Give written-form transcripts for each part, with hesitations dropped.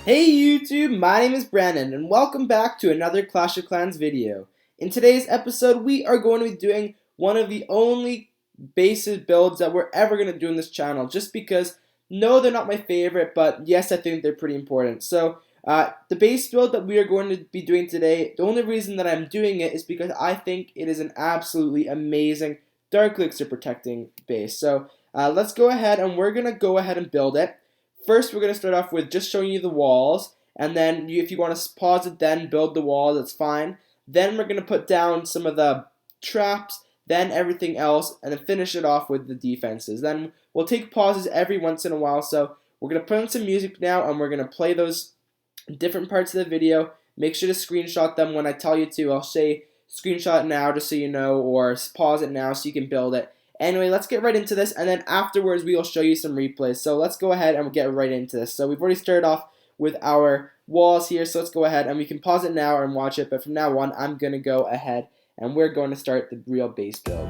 Hey YouTube, my name is Brandon and welcome back to another Clash of Clans video. In today's episode we are going to be doing one of the only basic builds that we're ever going to do in this channel, just because, no, they're not my favorite, but yes, I think they're pretty important. So the base build that we are going to be doing today, the only reason that I'm doing it is because I think it is an absolutely amazing Dark Elixir protecting base. So let's go ahead and we're going to go ahead and build it. First, we're going to start off with just showing you the walls, and then if you want to pause it, then build the walls, that's fine. Then we're going to put down some of the traps, then everything else, and then finish it off with the defenses. Then we'll take pauses every once in a while, so we're going to put on some music now, and we're going to play those different parts of the video. Make sure to screenshot them when I tell you to. I'll say screenshot it now just so you know, or pause it now so you can build it. Anyway, let's get right into this, and then afterwards we will show you some replays. So let's go ahead and get right into this. So we've already started off with our walls here, so let's go ahead and we can pause it now and watch it, but from now on I'm going to go ahead and we're going to start the real base build.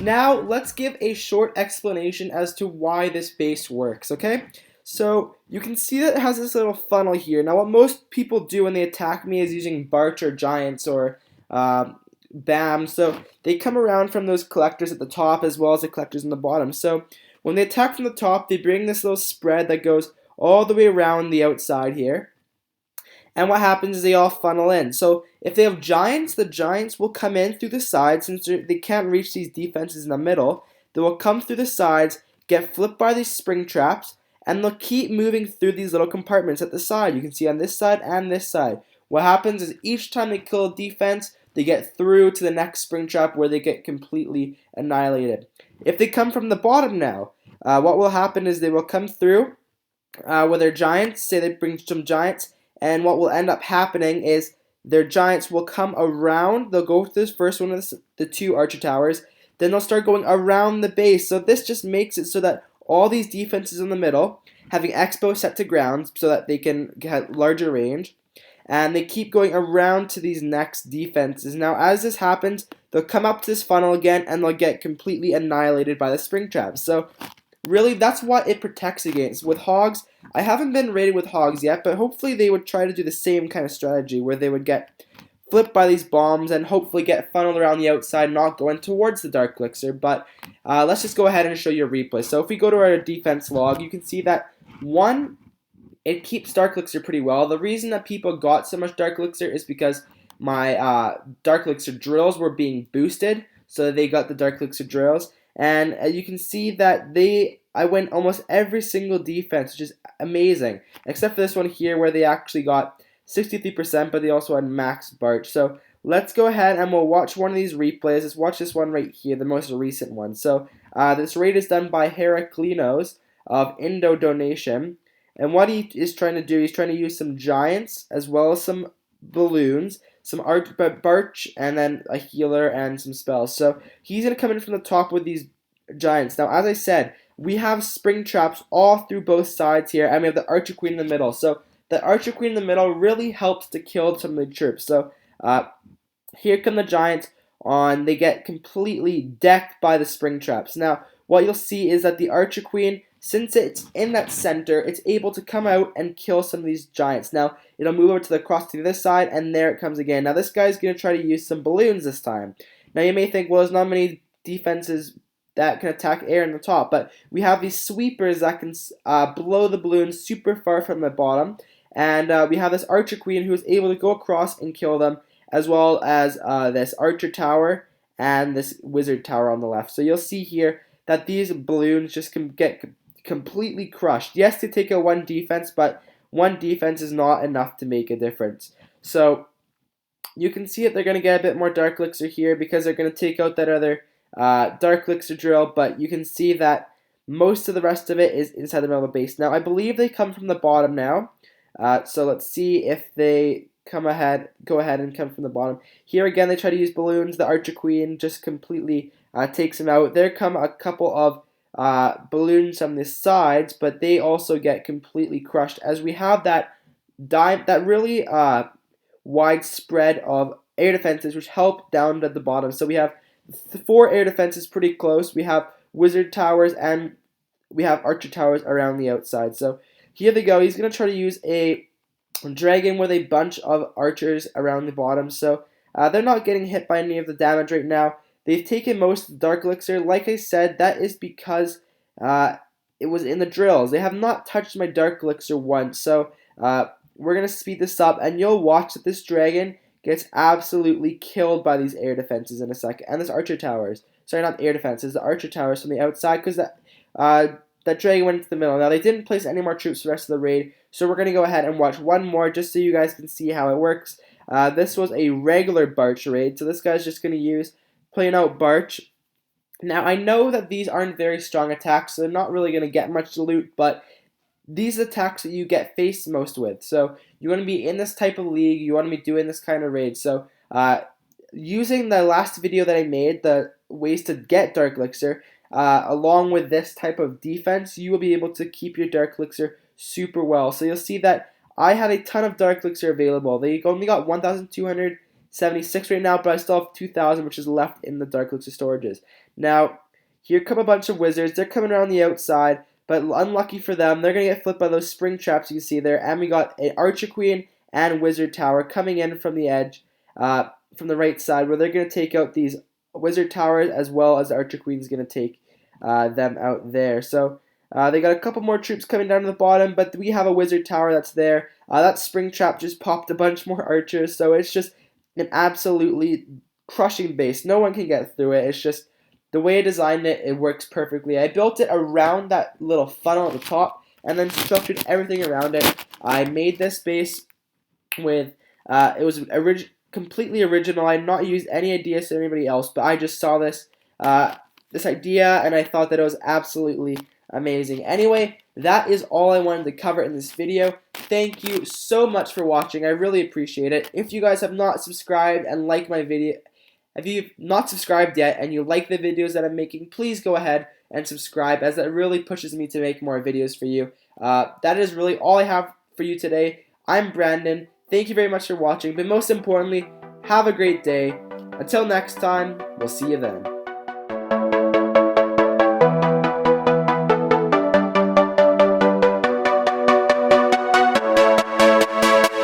Now, let's give a short explanation as to why this base works, okay? So, you can see that it has this little funnel here. Now, what most people do when they attack me is using Barch or Giants or BAM. So, they come around from those collectors at the top as well as the collectors on the bottom. So, when they attack from the top, they bring this little spread that goes all the way around the outside here. And what happens is they all funnel in. So if they have giants, the giants will come in through the sides. Since they can't reach these defenses in the middle, they will come through the sides, get flipped by these spring traps, and they'll keep moving through these little compartments at the side. You can see on this side and this side. What happens is each time they kill a defense, they get through to the next spring trap where they get completely annihilated. If they come from the bottom now, what will happen is they will come through with their giants. Say they bring some giants, and what will end up happening is their giants will come around. They'll go through this first one of the two archer towers. Then they'll start going around the base. So this just makes it so that all these defenses in the middle, having expo set to ground so that they can get larger range. and they keep going around to these next defenses. Now, as this happens, they'll come up to this funnel again, and they'll get completely annihilated by the spring traps. So really, that's what it protects against. With hogs, I haven't been raided with hogs yet, but hopefully they would try to do the same kind of strategy where they would get flipped by these bombs and hopefully get funneled around the outside, not going towards the Dark Elixir. But let's just go ahead and show you a replay. So if we go to our defense log, you can see that one, it keeps Dark Elixir pretty well. The reason that people got so much Dark Elixir is because my Dark Elixir drills were being boosted, so they got the Dark Elixir drills. And you can see that I went almost every single defense, which is amazing, except for this one here where they actually got 63%, but they also had max Barch. So let's go ahead and we'll watch one of these replays. Let's watch this one right here, the most recent one. So this raid is done by Heraklinos of Indo Donation. And what he is trying to do, he's trying to use some giants as well as some balloons, some Barch, and then a healer and some spells. So he's going to come in from the top with these giants. Now, as I said, we have spring traps all through both sides here, and we have the Archer Queen in the middle. So the Archer Queen in the middle really helps to kill some of the troops. So here come the giants on. They get completely decked by the spring traps. Now, what you'll see is that the Archer Queen, since it's in that center, it's able to come out and kill some of these giants. Now, it'll move over to the cross to the other side, and there it comes again. Now, this guy's going to try to use some balloons this time. Now, you may think, well, there's not many defenses that can attack air in the top, but we have these sweepers that can blow the balloons super far from the bottom, and we have this Archer Queen who is able to go across and kill them, as well as this Archer Tower and this Wizard Tower on the left. So you'll see here that these balloons just can get completely crushed. Yes, they take out one defense, but one defense is not enough to make a difference. So you can see that they're going to get a bit more Dark Elixir here because they're going to take out that other Dark Elixir drill, but you can see that most of the rest of it is inside the middle of the base. Now, I believe they come from the bottom now, so let's see if they go ahead and come from the bottom. Here again, they try to use balloons. The Archer Queen just completely takes them out. There come a couple of balloons on the sides, but they also get completely crushed as we have that really wide spread of air defenses which help down at the bottom. So we have 4 air defenses pretty close. We have Wizard Towers and we have Archer Towers around the outside. So here they go. He's going to try to use a dragon with a bunch of archers around the bottom. So they're not getting hit by any of the damage right now. They've taken most of the Dark Elixir. Like I said, that is because it was in the drills. They have not touched my Dark Elixir once. So we're going to speed this up, and you'll watch that this dragon gets absolutely killed by these air defenses in a second. And this Archer Towers. Sorry, not the air defenses, the Archer Towers from the outside, because that dragon went into the middle. Now, they didn't place any more troops for the rest of the raid, so we're going to go ahead and watch one more just so you guys can see how it works. This was a regular Barch raid, so this guy's just going to use plain out Barch. Now, I know that these aren't very strong attacks, so they're not really going to get much loot, but these attacks that you get faced most with. So you want to be in this type of league, you want to be doing this kind of raid. So using the last video that I made, the ways to get Dark Elixir, along with this type of defense, you will be able to keep your Dark Elixir super well. So you'll see that I have a ton of Dark Elixir available. They only got 1,276 right now, but I still have 2,000 which is left in the Dark Elixir storages. Now, here come a bunch of wizards. They're coming around the outside, but unlucky for them, they're going to get flipped by those spring traps you can see there. And we got an Archer Queen and Wizard Tower coming in from the edge, from the right side, where they're going to take out these Wizard Towers, as well as the Archer Queen is going to take them out there. So they got a couple more troops coming down to the bottom, but we have a Wizard Tower that's there. That spring trap just popped a bunch more archers, so it's just an absolutely crushing base. No one can get through it. It's just the way I designed it, it works perfectly. I built it around that little funnel at the top and then structured everything around it. I made this base with, it was completely original. I had not used any ideas from anybody else, but I just saw this, this idea and I thought that it was absolutely amazing. Anyway, that is all I wanted to cover in this video. Thank you so much for watching. I really appreciate it. If you guys have not subscribed and liked my video, if you've not subscribed yet and you like the videos that I'm making, please go ahead and subscribe, as that really pushes me to make more videos for you. That is really all I have for you today. I'm Brandon. Thank you very much for watching, but most importantly, have a great day. Until next time, we'll see you then.